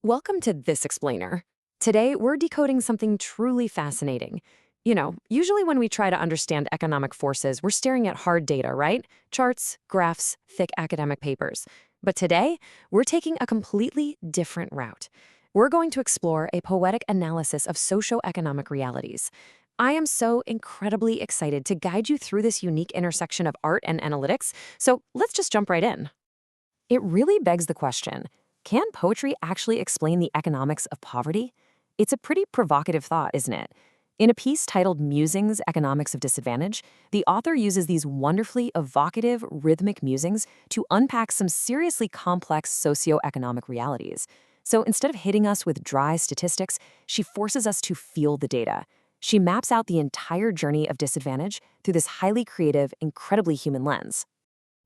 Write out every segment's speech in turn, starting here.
Welcome to This Explainer. Today, we're decoding something truly fascinating. Usually when we try to understand economic forces, we're staring at hard data, right? Charts, graphs, thick academic papers. But today, we're taking a completely different route. We're going to explore a poetic analysis of socioeconomic realities. I am so incredibly excited to guide you through this unique intersection of art and analytics, so let's just jump right in. It really begs the question, can poetry actually explain the economics of poverty? It's a pretty provocative thought, isn't it? In a piece titled Musings, Economics of Disadvantage, the author uses these wonderfully evocative, rhythmic musings to unpack some seriously complex socioeconomic realities. So instead of hitting us with dry statistics, she forces us to feel the data. She maps out the entire journey of disadvantage through this highly creative, incredibly human lens.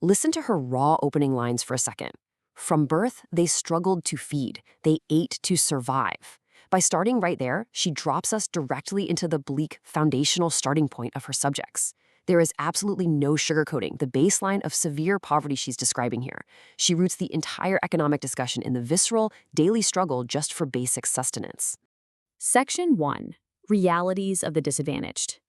Listen to her raw opening lines for a second. From birth, they struggled to feed. They ate to survive. By starting right there, she drops us directly into the bleak, foundational starting point of her subjects. There is absolutely no sugarcoating the baseline of severe poverty she's describing here. She roots the entire economic discussion in the visceral, daily struggle just for basic sustenance. Section 1. Realities of the Disadvantaged.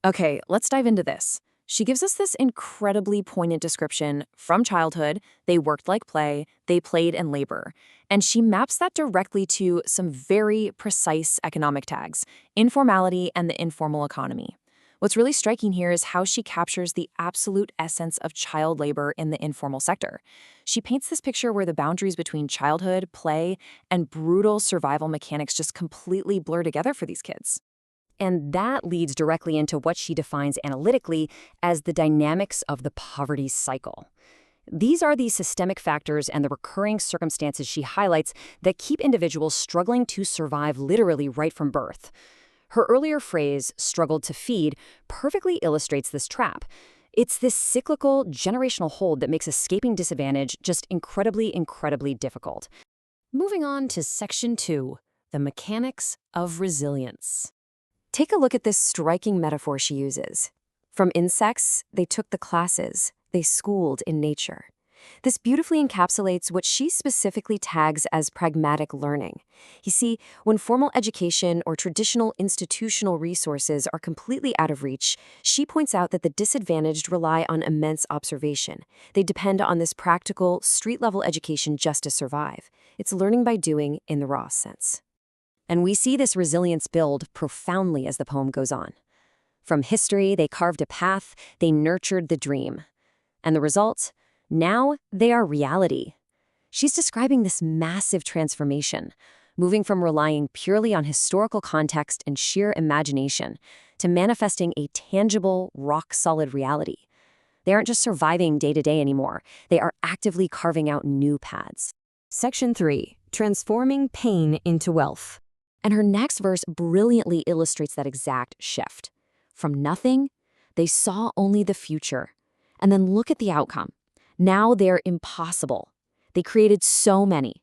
Okay, let's dive into this. She gives us this incredibly poignant description from childhood. They worked like play, they played and labor. And she maps that directly to some very precise economic tags, informality and the informal economy. What's really striking here is how she captures the absolute essence of child labor in the informal sector. She paints this picture where the boundaries between childhood, play, and brutal survival mechanics just completely blur together for these kids. And that leads directly into what she defines analytically as the dynamics of the poverty cycle. These are the systemic factors and the recurring circumstances she highlights that keep individuals struggling to survive literally right from birth. Her earlier phrase, struggled to feed, perfectly illustrates this trap. It's this cyclical, generational hold that makes escaping disadvantage just incredibly, incredibly difficult. Moving on to Section 2, the mechanics of resilience. Take a look at this striking metaphor she uses. From insects, they took the classes, they schooled in nature. This beautifully encapsulates what she specifically tags as pragmatic learning. You see, when formal education or traditional institutional resources are completely out of reach, she points out that the disadvantaged rely on immense observation. They depend on this practical, street-level education just to survive. It's learning by doing in the raw sense. And we see this resilience build profoundly as the poem goes on. From history, they carved a path, they nurtured the dream. And the result? Now they are reality. She's describing this massive transformation, moving from relying purely on historical context and sheer imagination to manifesting a tangible, rock-solid reality. They aren't just surviving day to day anymore. They are actively carving out new paths. Section 3. Transforming pain into wealth. And her next verse brilliantly illustrates that exact shift. From nothing, they saw only the future. And then look at the outcome. Now they're impossible. They created so many.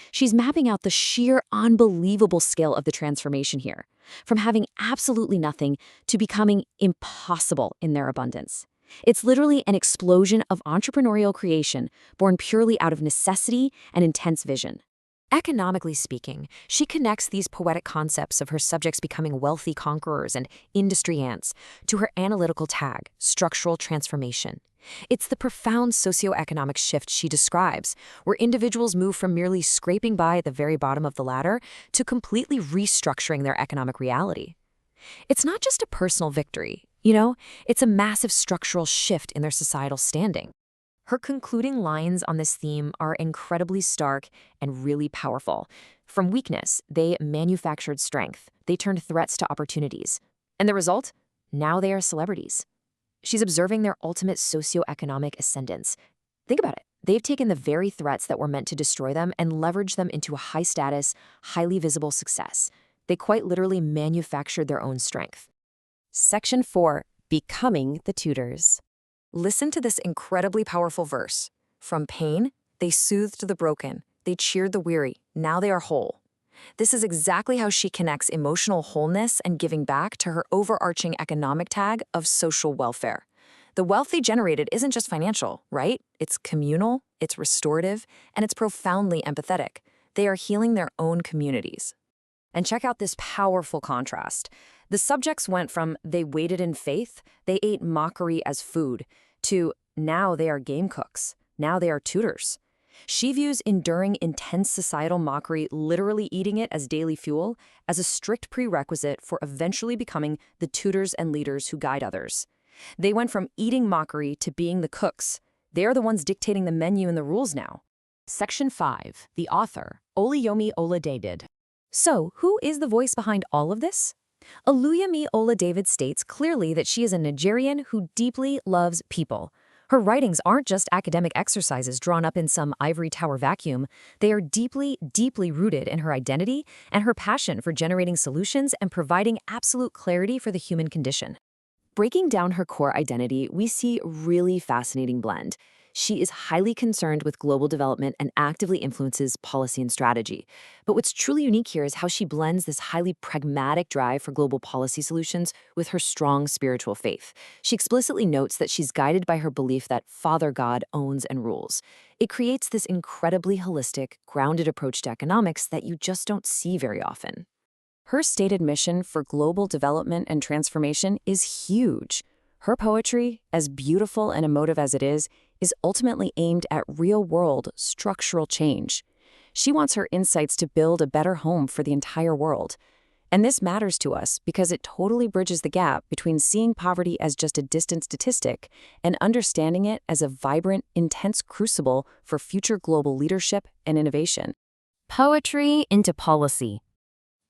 She's mapping out the sheer unbelievable scale of the transformation here, from having absolutely nothing to becoming impossible in their abundance. It's literally an explosion of entrepreneurial creation born purely out of necessity and intense vision. Economically speaking, she connects these poetic concepts of her subjects becoming wealthy conquerors and industry ants to her analytical tag, structural transformation. It's the profound socioeconomic shift she describes, where individuals move from merely scraping by at the very bottom of the ladder to completely restructuring their economic reality. It's not just a personal victory, it's a massive structural shift in their societal standing. Her concluding lines on this theme are incredibly stark and really powerful. From weakness, they manufactured strength. They turned threats to opportunities. And the result? Now they are celebrities. She's observing their ultimate socioeconomic ascendance. Think about it. They've taken the very threats that were meant to destroy them and leveraged them into a high-status, highly visible success. They quite literally manufactured their own strength. Section 4. Becoming the Tudors. Listen to this incredibly powerful verse. From pain, they soothed the broken. They cheered the weary. Now they are whole. This is exactly how she connects emotional wholeness and giving back to her overarching economic tag of social welfare. The wealth they generated isn't just financial, right? It's communal, it's restorative, and it's profoundly empathetic. they are healing their own communities. And check out this powerful contrast. The subjects went from they waited in faith, they ate mockery as food, to now they are game cooks, now they are tutors. She views enduring intense societal mockery, literally eating it as daily fuel, as a strict prerequisite for eventually becoming the tutors and leaders who guide others. They went from eating mockery to being the cooks. They are the ones dictating the menu and the rules now. Section 5. The author, Oluyomi Ola-David. So, who is the voice behind all of this? Oluyomi Ola-David states clearly that she is a Nigerian who deeply loves people. Her writings aren't just academic exercises drawn up in some ivory tower vacuum. They are deeply, deeply rooted in her identity and her passion for generating solutions and providing absolute clarity for the human condition. Breaking down her core identity, we see a really fascinating blend. She is highly concerned with global development and actively influences policy and strategy. But what's truly unique here is how she blends this highly pragmatic drive for global policy solutions with her strong spiritual faith. She explicitly notes that she's guided by her belief that Father God owns and rules. It creates this incredibly holistic, grounded approach to economics that you just don't see very often. Her stated mission for global development and transformation is huge. Her poetry, as beautiful and emotive as it is ultimately aimed at real-world structural change. She wants her insights to build a better home for the entire world. And this matters to us because it totally bridges the gap between seeing poverty as just a distant statistic and understanding it as a vibrant, intense crucible for future global leadership and innovation. Poetry into policy.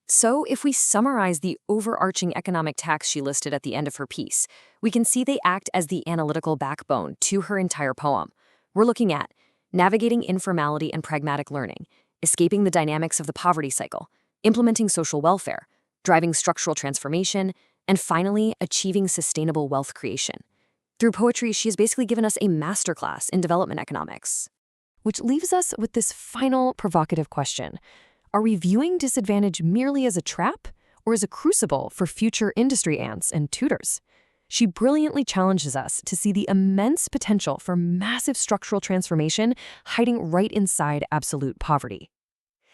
So, if we summarize the overarching economic tax she listed at the end of her piece, we can see they act as the analytical backbone to her entire poem. We're looking at navigating informality and pragmatic learning, escaping the dynamics of the poverty cycle, implementing social welfare, driving structural transformation, and finally, achieving sustainable wealth creation. Through poetry, she has basically given us a masterclass in development economics. Which leaves us with this final provocative question. Are we viewing disadvantage merely as a trap or as a crucible for future industry ants and tutors? She brilliantly challenges us to see the immense potential for massive structural transformation hiding right inside absolute poverty.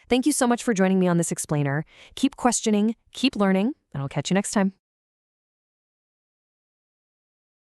Thank you so much for joining me on this explainer. Keep questioning, keep learning, and I'll catch you next time.